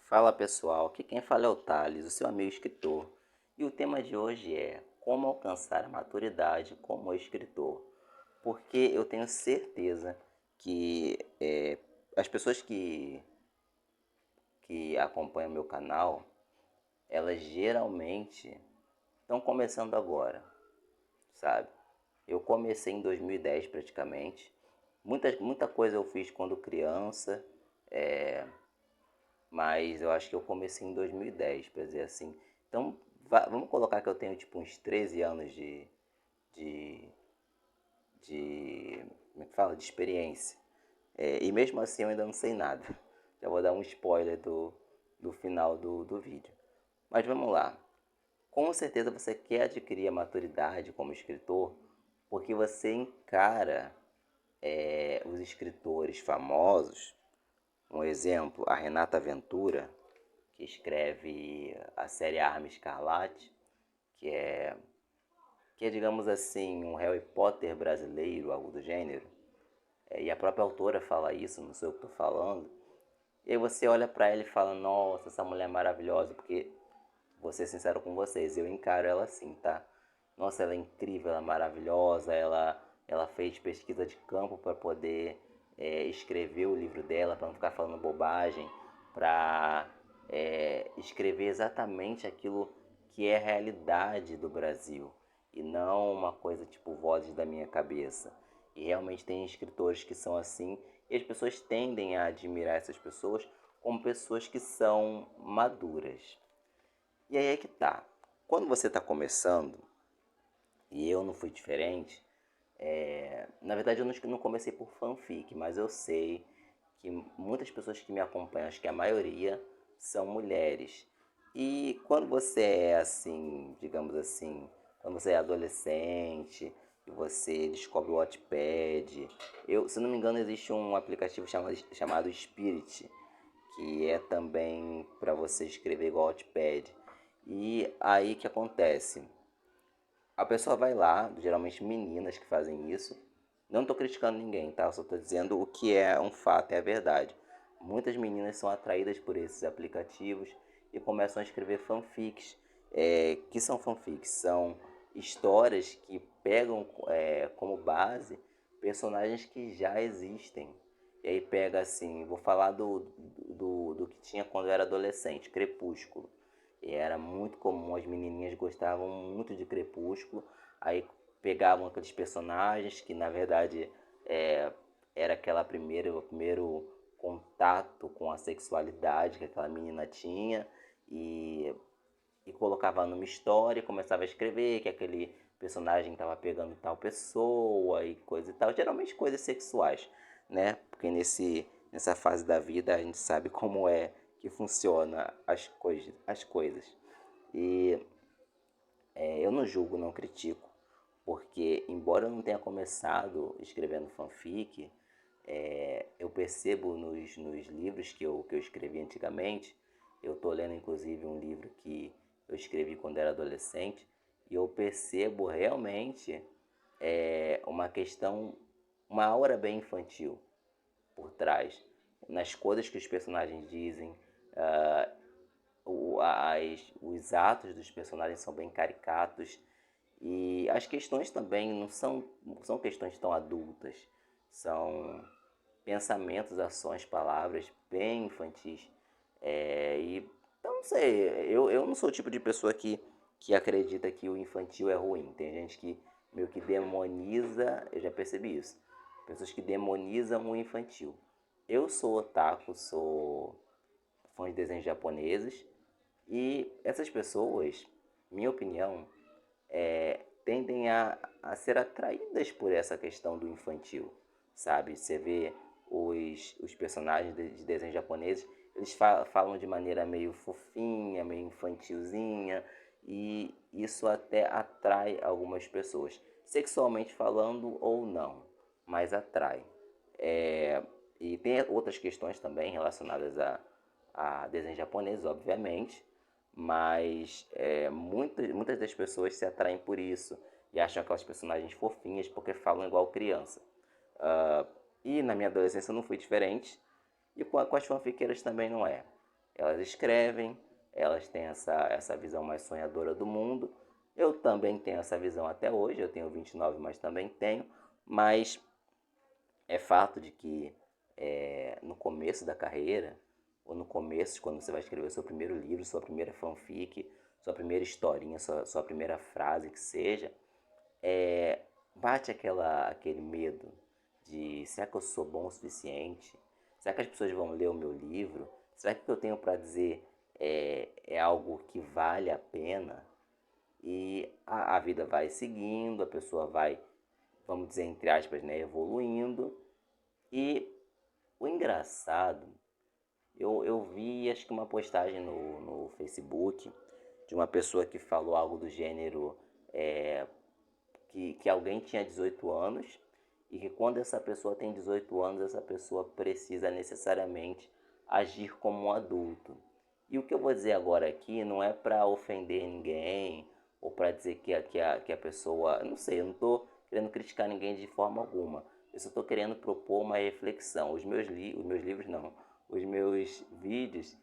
Fala pessoal, aqui quem fala é o Thales, o seu amigo escritor. E o tema de hoje é como alcançar a maturidade como escritor. Porque eu tenho certeza que as pessoas que acompanham meu canal, elas geralmente estão começando agora, sabe? Eu comecei em 2010 praticamente. Muita coisa eu fiz quando criança, mas eu acho que eu comecei em 2010, para dizer assim. Então, vamos colocar que eu tenho tipo uns 13 anos de, como é que fala? De experiência. E mesmo assim eu ainda não sei nada. Já vou dar um spoiler do final do vídeo. Mas vamos lá. Com certeza você quer adquirir a maturidade como escritor, porque você encara os escritores famosos. Um exemplo, a Renata Ventura, que escreve a série Arma Escarlate, que é, que é, digamos assim, um Harry Potter brasileiro, algo do gênero. E a própria autora fala isso, não sei o que estou falando. E aí você olha para ela e fala, nossa, essa mulher é maravilhosa, porque, vou ser sincero com vocês, eu encaro ela assim, tá? Nossa, ela é incrível, ela é maravilhosa, ela fez pesquisa de campo para poder escrever o livro dela, para não ficar falando bobagem, para escrever exatamente aquilo que é a realidade do Brasil e não uma coisa tipo vozes da minha cabeça. E realmente tem escritores que são assim, e as pessoas tendem a admirar essas pessoas como pessoas que são maduras. E aí é que tá. Quando você está começando, e eu não fui diferente, na verdade eu não comecei por fanfic, mas eu sei que muitas pessoas que me acompanham, acho que a maioria, são mulheres. E quando você é assim, digamos assim, quando você é adolescente e você descobre o Wattpad, se não me engano existe um aplicativo chamado Spirit, que é também para você escrever igual ao Wattpad. E aí que acontece? A pessoa vai lá, geralmente meninas que fazem isso. Não estou criticando ninguém, tá? Eu só estou dizendo o que é um fato, é a verdade. Muitas meninas são atraídas por esses aplicativos e começam a escrever fanfics. Que são fanfics? São histórias que pegam como base personagens que já existem. E aí pega assim, vou falar do que tinha quando eu era adolescente, Crepúsculo. E era muito comum, as menininhas gostavam muito de Crepúsculo, aí pegavam aqueles personagens que na verdade é, era o primeiro contato com a sexualidade que aquela menina tinha e, e colocava numa história, começava a escrever que aquele personagem estava pegando tal pessoa e coisa e tal, geralmente coisas sexuais, né? Porque nessa fase da vida a gente sabe como é que funciona as coisas. E eu não julgo, não critico, porque embora eu não tenha começado escrevendo fanfic, eu percebo nos livros que eu escrevi antigamente, eu estou lendo inclusive um livro que eu escrevi quando era adolescente, e eu percebo realmente uma questão, uma aura bem infantil por trás, nas coisas que os personagens dizem, ah, os atos dos personagens são bem caricatos e as questões também não são questões tão adultas, são pensamentos, ações, palavras bem infantis. Então não sei, eu não sou o tipo de pessoa que acredita que o infantil é ruim. Tem gente que meio que demoniza, eu já percebi isso, pessoas que demonizam o infantil. Eu sou otaku, sou fã de desenhos japoneses, e essas pessoas, minha opinião, tendem a ser atraídas por essa questão do infantil, sabe? Você vê os personagens de desenhos japoneses, eles falam de maneira meio fofinha, meio infantilzinha, e isso até atrai algumas pessoas, sexualmente falando ou não, mas atrai. E tem outras questões também relacionadas a desenhos japoneses, obviamente, mas muitas das pessoas se atraem por isso e acham aquelas personagens fofinhas porque falam igual criança. E na minha adolescência não fui diferente, e com as fanfiqueiras também não é. Elas escrevem, elas têm essa visão mais sonhadora do mundo. Eu também tenho essa visão até hoje, eu tenho 29, mas também tenho. Mas é fato de que no começo da carreira, ou no começo, quando você vai escrever o seu primeiro livro, sua primeira fanfic, sua primeira historinha, sua primeira frase que seja, bate aquele medo de será que eu sou bom o suficiente? Será que as pessoas vão ler o meu livro? Será que o que eu tenho para dizer é algo que vale a pena? E a vida vai seguindo, a pessoa vai, vamos dizer, entre aspas, né, evoluindo. E o engraçado, eu vi acho que uma postagem no Facebook de uma pessoa que falou algo do gênero que alguém tinha 18 anos e que quando essa pessoa tem 18 anos, essa pessoa precisa necessariamente agir como um adulto. E o que eu vou dizer agora aqui não é para ofender ninguém ou para dizer que a pessoa. Não sei, eu não estou querendo criticar ninguém de forma alguma. Eu só estou querendo propor uma reflexão. Os meus livros não. Os meus vídeos,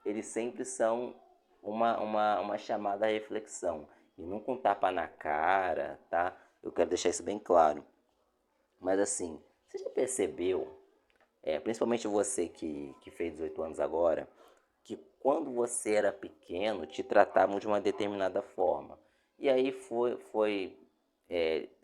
eles sempre são uma chamada à reflexão. E nunca um tapa na cara, tá? Eu quero deixar isso bem claro. Mas assim, você já percebeu, principalmente você que fez 18 anos agora, que quando você era pequeno te tratavam de uma determinada forma. E aí foi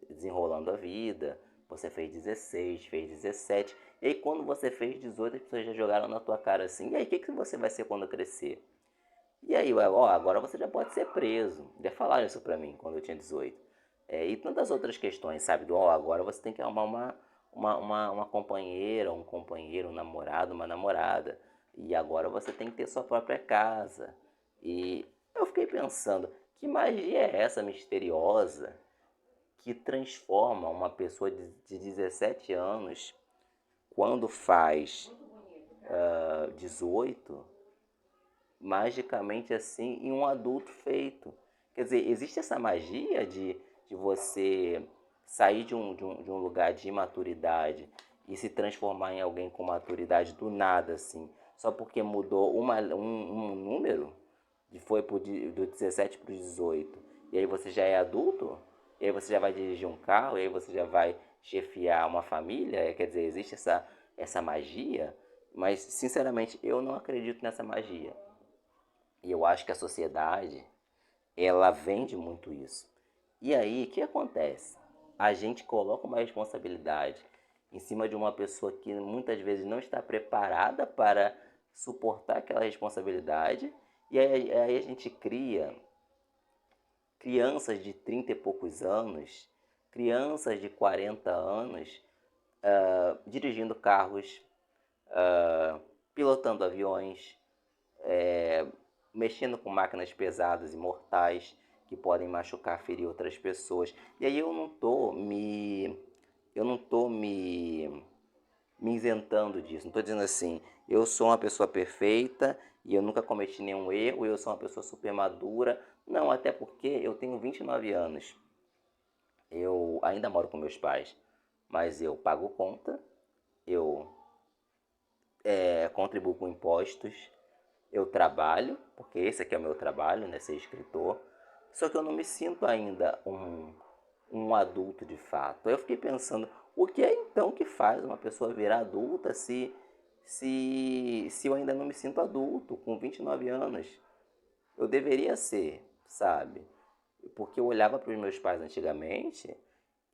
desenrolando a vida, você fez 16, fez 17, e aí quando você fez 18 as pessoas já jogaram na tua cara assim, e aí o que você vai ser quando crescer? E aí, ó, agora você já pode ser preso. Já falaram isso pra mim quando eu tinha 18. E tantas outras questões, sabe? Ó, agora você tem que arrumar uma companheira, um companheiro, um namorado, uma namorada. E agora você tem que ter sua própria casa. E eu fiquei pensando, que magia é essa misteriosa que transforma uma pessoa de 17 anos, quando faz 18, magicamente assim em um adulto feito. Quer dizer, existe essa magia de você sair de um lugar de imaturidade e se transformar em alguém com maturidade do nada, assim, só porque mudou um número, do 17 para o 18, e aí você já é adulto, e aí você já vai dirigir um carro, e aí você já vai chefiar uma família, quer dizer, existe essa magia, mas sinceramente eu não acredito nessa magia. E eu acho que a sociedade, ela vende muito isso. E aí, o que acontece? A gente coloca uma responsabilidade em cima de uma pessoa que muitas vezes não está preparada para suportar aquela responsabilidade. E aí a gente cria crianças de 30 e poucos anos, crianças de 40 anos, dirigindo carros, pilotando aviões, mexendo com máquinas pesadas e mortais que podem machucar, ferir outras pessoas. E aí eu não tô me isentando disso. Não estou dizendo assim, eu sou uma pessoa perfeita e eu nunca cometi nenhum erro, eu sou uma pessoa super madura. Não, até porque eu tenho 29 anos. Eu ainda moro com meus pais, mas eu pago conta, eu contribuo com impostos, eu trabalho, porque esse aqui é o meu trabalho, né, ser escritor, só que eu não me sinto ainda um adulto de fato. Eu fiquei pensando, o que é então que faz uma pessoa virar adulta se eu ainda não me sinto adulto, com 29 anos? Eu deveria ser, sabe? Porque eu olhava para os meus pais antigamente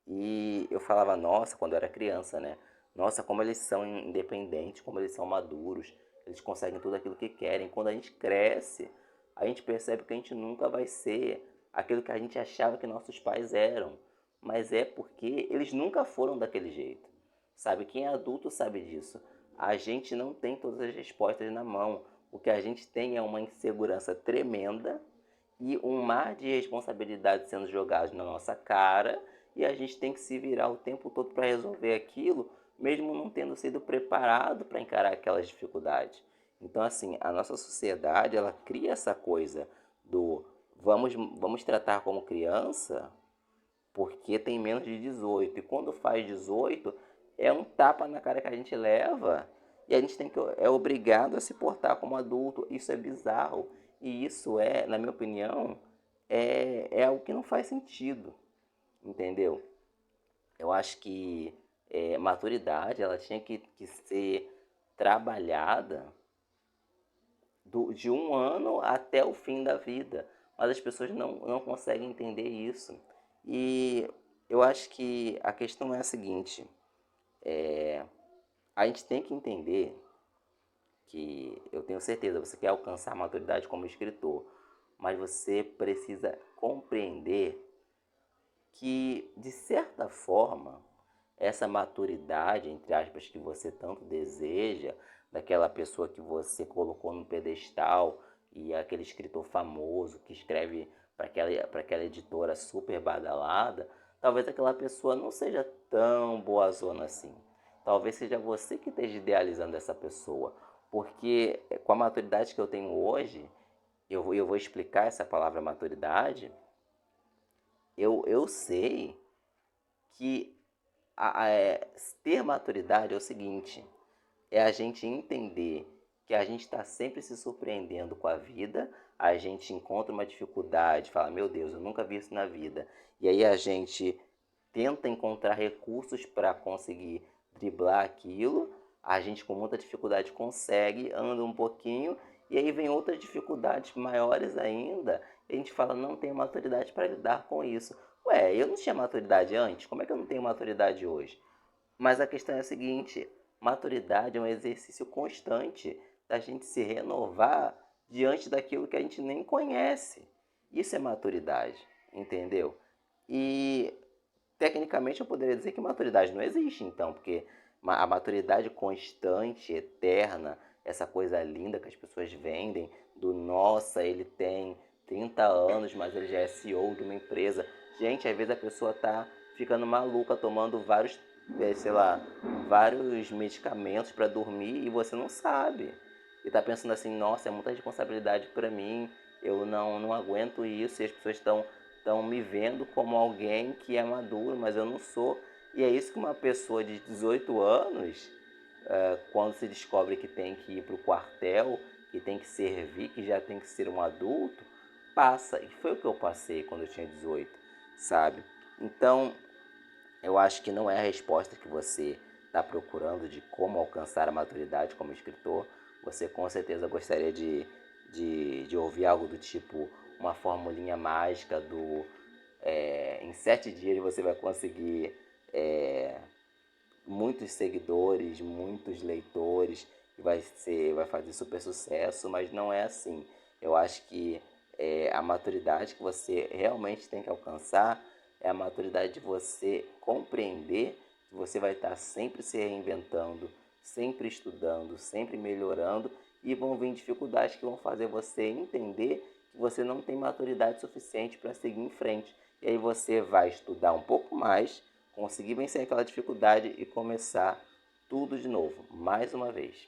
e eu falava, nossa, quando eu era criança, né? Nossa, como eles são independentes, como eles são maduros, eles conseguem tudo aquilo que querem. Quando a gente cresce, a gente percebe que a gente nunca vai ser aquilo que a gente achava que nossos pais eram. Mas é porque eles nunca foram daquele jeito. Sabe? Quem é adulto sabe disso. A gente não tem todas as respostas na mão. O que a gente tem é uma insegurança tremenda e um mar de responsabilidades sendo jogados na nossa cara, e a gente tem que se virar o tempo todo para resolver aquilo, mesmo não tendo sido preparado para encarar aquelas dificuldades. Então, assim, a nossa sociedade, ela cria essa coisa do vamos tratar como criança porque tem menos de 18. E quando faz 18, é um tapa na cara que a gente leva E a gente é obrigado a se portar como adulto. Isso é bizarro. E isso é, na minha opinião, é algo que não faz sentido, entendeu? Eu acho que maturidade ela tinha que ser trabalhada de 1 ano até o fim da vida. Mas as pessoas não conseguem entender isso. E eu acho que a questão é a seguinte: a gente tem que entender que, eu tenho certeza, você quer alcançar a maturidade como escritor, mas você precisa compreender que, de certa forma, essa maturidade, entre aspas, que você tanto deseja, daquela pessoa que você colocou no pedestal e aquele escritor famoso que escreve para aquela editora super badalada, talvez aquela pessoa não seja tão boazona assim. Talvez seja você que esteja idealizando essa pessoa. Porque com a maturidade que eu tenho hoje, eu vou explicar essa palavra maturidade, eu sei que ter maturidade é o seguinte: é a gente entender que a gente está sempre se surpreendendo com a vida, a gente encontra uma dificuldade, fala, meu Deus, eu nunca vi isso na vida. E aí a gente tenta encontrar recursos para conseguir driblar aquilo, a gente com muita dificuldade consegue, anda um pouquinho, e aí vem outras dificuldades maiores ainda, e a gente fala, não tenho maturidade para lidar com isso. Ué, eu não tinha maturidade antes, como é que eu não tenho maturidade hoje? Mas a questão é a seguinte: maturidade é um exercício constante da gente se renovar diante daquilo que a gente nem conhece. Isso é maturidade, entendeu? E tecnicamente eu poderia dizer que maturidade não existe, então, porque a maturidade constante, eterna, essa coisa linda que as pessoas vendem, do nossa, ele tem 30 anos, mas ele já é CEO de uma empresa. Gente, às vezes a pessoa tá ficando maluca, tomando vários, sei lá, vários medicamentos para dormir e você não sabe. E tá pensando assim, nossa, é muita responsabilidade para mim, eu não aguento isso, e as pessoas estão me vendo como alguém que é maduro, mas eu não sou. E é isso que uma pessoa de 18 anos, quando se descobre que tem que ir para o quartel, que tem que servir, que já tem que ser um adulto, passa. E foi o que eu passei quando eu tinha 18, sabe? Então, eu acho que não é a resposta que você está procurando de como alcançar a maturidade como escritor. Você com certeza gostaria de ouvir algo do tipo uma formulinha mágica do em 7 dias você vai conseguir muitos seguidores, muitos leitores, e vai fazer super sucesso, mas não é assim. Eu acho que a maturidade que você realmente tem que alcançar é a maturidade de você compreender que você vai estar sempre se reinventando, sempre estudando, sempre melhorando, e vão vir dificuldades que vão fazer você entender que você não tem maturidade suficiente para seguir em frente. E aí você vai estudar um pouco mais, conseguir vencer aquela dificuldade e começar tudo de novo, mais uma vez.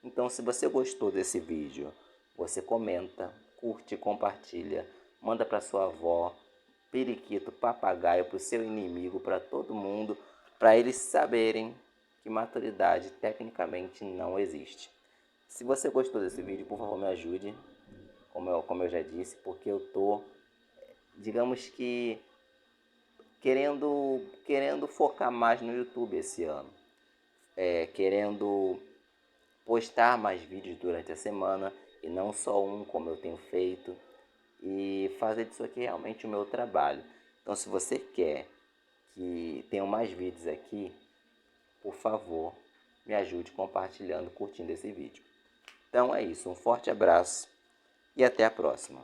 Então, se você gostou desse vídeo, você comenta, curte, compartilha, manda para sua avó, periquito, papagaio, para o seu inimigo, para todo mundo, para eles saberem que maturidade tecnicamente não existe. Se você gostou desse vídeo, por favor, me ajude, como eu já disse, porque eu tô, digamos que, querendo focar mais no YouTube esse ano. Querendo postar mais vídeos durante a semana e não só um como eu tenho feito, e fazer disso aqui realmente o meu trabalho. Então, se você quer que tenham mais vídeos aqui, por favor, me ajude compartilhando, curtindo esse vídeo. Então é isso, um forte abraço e até a próxima.